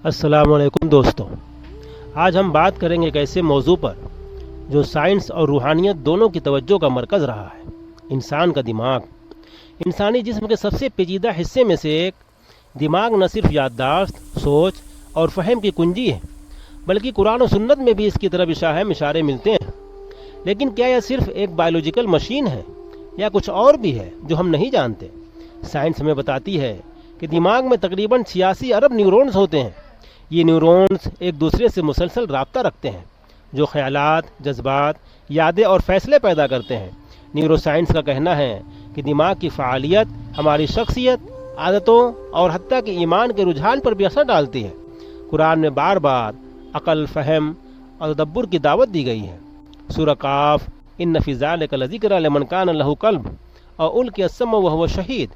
السلام علیکم دوستوں، آج ہم بات کریں گے ایک ایسے موضوع پر جو سائنس اور روحانیت دونوں کی توجہ کا مرکز رہا ہے: انسان کا دماغ۔ انسانی جسم کے سب سے پیچیدہ حصے میں سے ایک دماغ نہ صرف یادداشت، سوچ اور فہم کی کنجی ہے، بلکہ قرآن و سنت میں بھی اس کی طرف اشارے ملتے ہیں۔ لیکن کیا یہ صرف ایک بایولوجیکل مشین ہے یا کچھ اور بھی ہے جو ہم نہیں جانتے؟ سائنس ہمیں بتاتی ہے کہ دماغ میں تقریباً 86 ارب نیورونز ہوتے ہیں۔ یہ نیورونز ایک دوسرے سے مسلسل رابطہ رکھتے ہیں، جو خیالات، جذبات، یادیں اور فیصلے پیدا کرتے ہیں۔ نیورو سائنس کا کہنا ہے کہ دماغ کی فعالیت ہماری شخصیت، عادتوں اور حتیٰ کہ ایمان کے رجحان پر بھی اثر ڈالتی ہے۔ قرآن میں بار بار عقل، فہم اور تدبر کی دعوت دی گئی ہے۔ سورہ قاف: ان فی ذلک لذکری لمن کان لہ قلب اور القی السمع وہو شہید،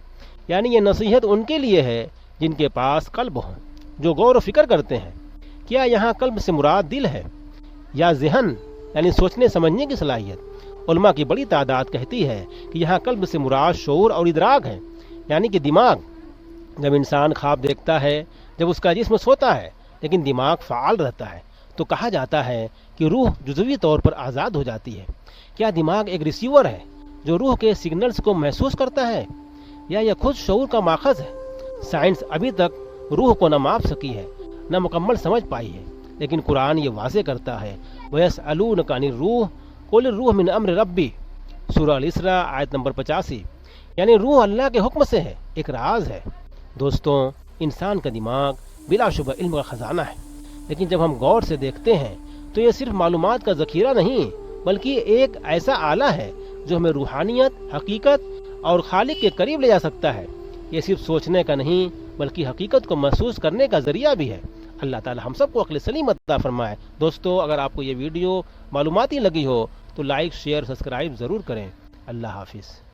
یعنی یہ نصیحت ان کے لیے ہے جن کے پاس قلب ہو، جو غور و فکر کرتے ہیں۔ کیا یہاں قلب سے مراد دل ہے یا ذہن، یعنی سوچنے سمجھنے کی صلاحیت؟ علماء کی بڑی تعداد کہتی ہے کہ یہاں قلب سے مراد شعور اور ادراک ہے، یعنی کہ دماغ۔ جب انسان خواب دیکھتا ہے، جب اس کا جسم سوتا ہے لیکن دماغ فعال رہتا ہے، تو کہا جاتا ہے کہ روح جزوی طور پر آزاد ہو جاتی ہے۔ کیا دماغ ایک ریسیور ہے جو روح کے سگنلز کو محسوس کرتا ہے، یا یہ خود شعور کا ماخذ ہے؟ سائنس ابھی تک روح کو نہ ماپ سکی ہے، نہ مکمل سمجھ پائی ہے، لیکن قرآن یہ واضح کرتا ہے: وَيَسْأَلُونَكَ عَنِ الرُّوحِ قُلِ الرُّوحُ مِنْ أَمْرِ رَبِّي، سورہ الاسراء آیت نمبر 85۔ یعنی روح اللہ کے حکم سے ہے، ایک راز ہے۔ دوستوں، انسان کا دماغ بلا شبہ علم کا خزانہ ہے، لیکن جب ہم غور سے دیکھتے ہیں تو یہ صرف معلومات کا ذخیرہ نہیں، بلکہ ایک ایسا آلہ ہے جو ہمیں روحانیت، حقیقت اور خالق کے قریب لے جا سکتا ہے۔ یہ صرف سوچنے کا نہیں، بلکہ حقیقت کو محسوس کرنے کا ذریعہ بھی ہے۔ اللہ تعالی ہم سب کو عقل سلیم عطا فرمائے۔ دوستو، اگر آپ کو یہ ویڈیو معلوماتی لگی ہو تو لائک، شیئر، سبسکرائب ضرور کریں۔ اللہ حافظ۔